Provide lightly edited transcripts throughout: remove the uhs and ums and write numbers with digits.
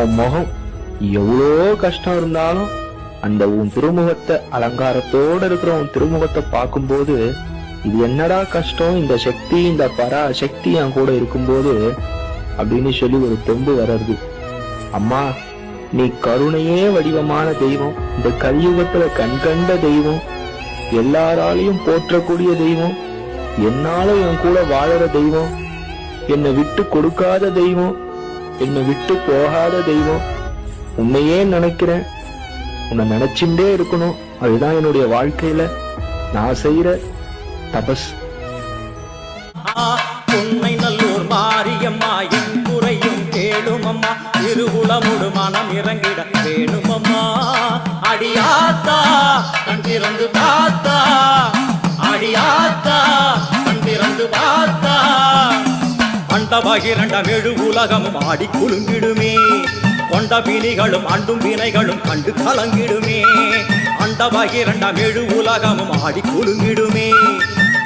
உன் முகம் எவ்வளோ கஷ்டம் இருந்தாலும் அந்த உன் திருமுகத்தை அலங்காரத்தோட இருக்கிற உன் திருமுகத்தை பார்க்கும்போது இது என்னடா கஷ்டம், இந்த சக்தி இந்த பரா சக்தி என் கூட இருக்கும்போது அப்படின்னு சொல்லி ஒரு தெம்பு வர்றது. அம்மா, நீ கருணையே வடிவமான தெய்வம், இந்த கலியுகத்துல கண்கண்ட தெய்வம், எல்லாராலையும் போற்றக்கூடிய தெய்வம், என்னால என் கூட வாழற தெய்வம், என்னை விட்டு கொடுக்காத தெய்வம், என்னை விட்டு போகாத தெய்வம். உன்னையே நினைக்கிறேன், உன்னை நினைச்சுட்டே இருக்கணும். அதுதான் என்னுடைய வாழ்க்கையில நான் செய்யற தபஸ். உன்னை நல்லூர் மாரியம்மா என் குறையும் கேளுமம்மா, திருவுளமுடு மனம் இறங்கிட வேணுமம்மா. அடியாத்தா கண் திறந்து பார்த்தா, அடியாத்தா கண் திறந்து பார்த்தா, அண்ட பகிரண்டம் எழு உலகமும் ஆடி குலுங்கிடுமே, கொண்ட பிணிகளும் அண்டும் வினைகளும் கண்டு கலங்கிடுமே. அண்ட பகிரண்டம் எழு உலகமும் ஆடி குலுங்கிடுமே,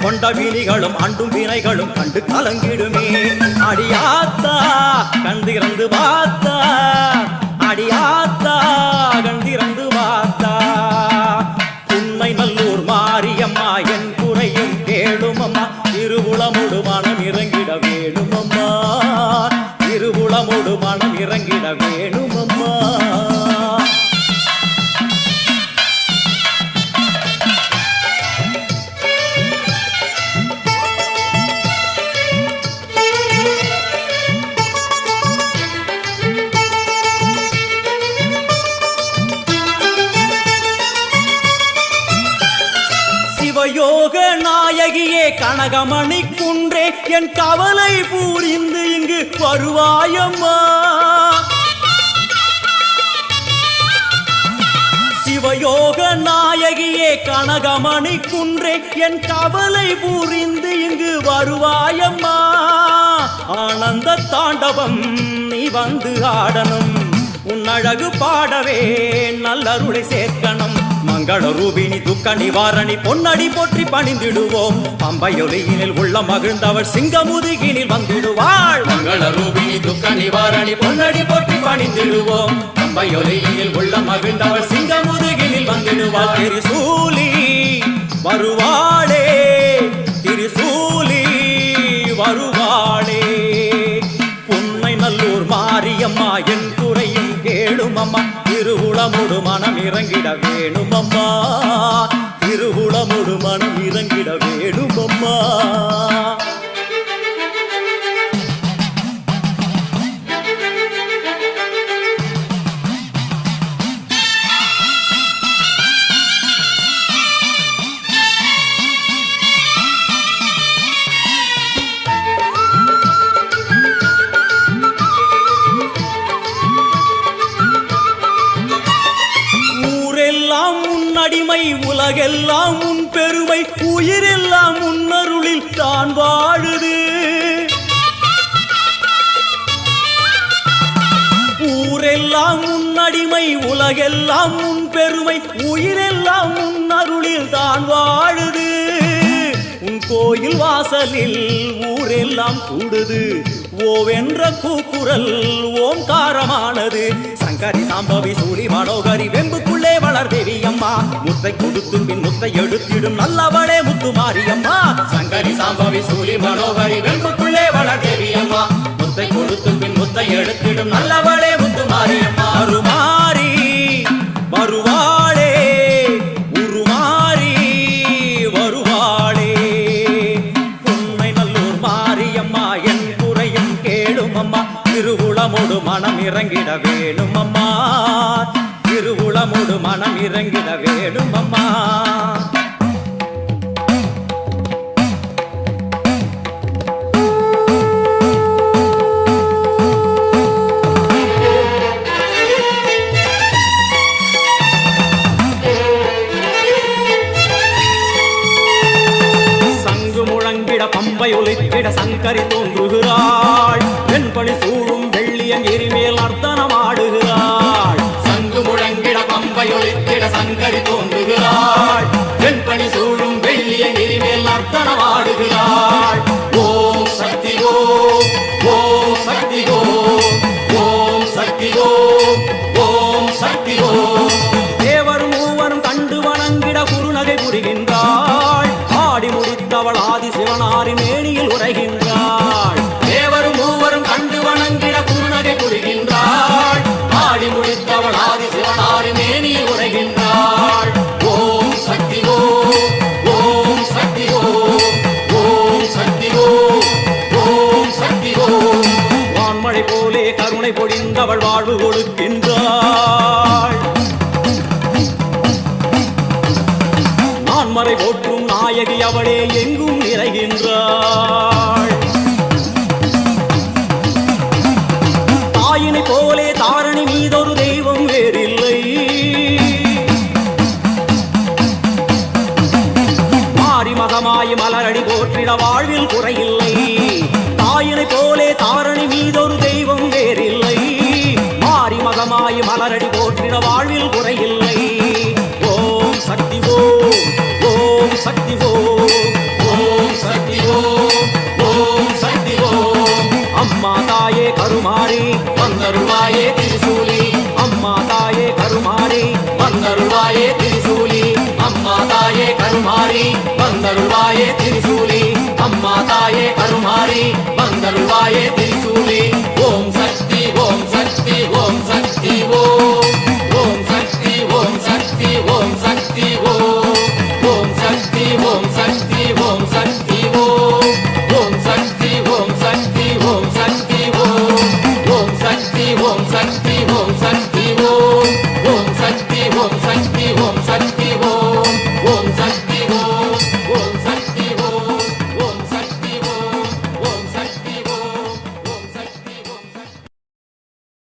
கொண்ட வினிகளும் அண்டும் வினைகளும் கண்டு கலங்கிடுமே. அடியாத்தா கண்டிறந்து பார்த்தா, அடியாத்தா கண்டிறந்து பார்த்தா. உன்னை நல்லூர் மாரியம்மா என் குறையும் கேளுமம்மா, திருவுளமுடு மனம் இறங்கிட வேணுமம்மா, திருவுளமுடு மனம் இறங்கிட வேணுமம்மா. யோக நாயகியே கனகமணி குன்றே, என் கவலை பூரிந்து இங்கு வருவாயம்மா. சிவயோக நாயகியே கனகமணி குன்றே, என் கவலை பூரிந்து இங்கு வருவாயம்மா. ஆனந்த தாண்டவம் நீ வந்து ஆடணும், உன் அழகு பாடவே நல்லருளை சேர்க்கணும். மங்கள ரூபினி துக்க நிவாரணி பொன்னடி போற்றி பணிந்திடுவோம், பம்பையொலியினில் உள்ள மகிழ்ந்தவள் சிங்கமுதுகினில் வந்திடுவாள். மங்கள ரூபினி துக்க நிவாரணி பொன்னடி போற்றி பணிந்திடுவோம், பம்பையொலியினில் உள்ள மகிழ்ந்தவள் சிங்கமுதுகினில் வந்திடுவாள். திரிசூலி வருவாளே, திரிசூலி வருவாளே. உன்னை நல்லூர் மாரியம்மா என் குறையும் கேளுமம்மா, திருவுளமுடு மனம் இறங்கிட வேணுமம்மா, திருவுளமுடு மனம் இறங்கிட வேணுமம்மா. அடிமை உலகெல்லாம் உன் பெருமை, உயிரெல்லாம் உன் அருளில் தான் வாழுது. ஊரெல்லாம் உன் அடிமை உலகெல்லாம் உன் பெருமை, உயிரெல்லாம் உன் அருளில் தான் வாழுது. உன் கோயில் வாசலில் ஊரெல்லாம் கூடுது, ஓவென்ற கூக்குரல் ஓங்காரமானது. சங்கரி சாம்பவி சூழி மனோகரி வெம்புக்குள்ளே வளர் தேவியம்மா, முத்தை கொடுத்து பின் முத்தை எடுத்திடும் நல்லவளே முத்து மாரியம்மா. சங்கரி சாம்பவி சூழி மனோகரி வெம்புக்குள்ளே வளர் தேவியம்மா, முத்தை கொடுத்து பின் முத்தை எடுத்திடும் நல்லவளே முத்து மாரியம்மா. அருமாரி வருவாளே, உருமாறி வருவாளே. உன்னை நல்லூர் மாரியம்மா என் குறையும் கேளுமம்மா, திருவுளமுடு மனம் இறங்கிட வேணுமம்மா, திருவுளமுடு மனம் இறங்கிட வேணுமம்மா. சங்கு முழங்கிட பம்பை ஒலித்திட சங்கரி தோன்றுகிறாள், வெண்பணி சூழும் வெள்ளியன் எரிமேல் அர்த்தனமாடுகிறாள். சங்கு முழங்கிட பம்பை ஒலித்திட சங்கரி தோன்றுகிறாள், அவள் வாழ்வு கொடுக்கின்றாள். நான்மறை போற்றும் நாயகி அவளே எங்கும் நிறைகின்றாள். தாயினை போலே தாரணி மீதொரு தெய்வம் வேறில்லை. மாறி மகமாய் மலரடி போற்றிட வாழ்வில் குறையில்லை. தாயினை போலே தாரணி மீதொரு தெய்வம் வேறில்லை. மாறி மகமாய் மலரடி போற்றிட வாழ்வில் குறையில்லை. ஓம் சக்தி ஓம், ஓம் சக்தி ஓம், ஓம் சக்தி ஓம், ஓம் சக்தி ஓம். அம்மா தாயே கருமாரி வந்தருள்வாயே திரிசூலி. அம்மா தாயே கருமாரி வந்தருள்வாயே திரிசூலி. அம்மா தாயே கருமாரி வந்தருள்வாயே திரிசூலி. அம்மா தாயே கருமாரி வந்தருள்வாயே திரிசூலி. ஓம் சக்தி ஓம் சக்தி ஓம் சக்தி ஓம், ஓம் சக்தி ஓம் சக்தி ஓம் சக்தி ஓம், ஓம் சக்தி ஓம் சக்தி ஓம் சக்தி ஓம், ஓம் சக்தி ஓம் சக்தி ஓம் சக்தி ஓம், ஓம் சக்தி ஓம் சக்தி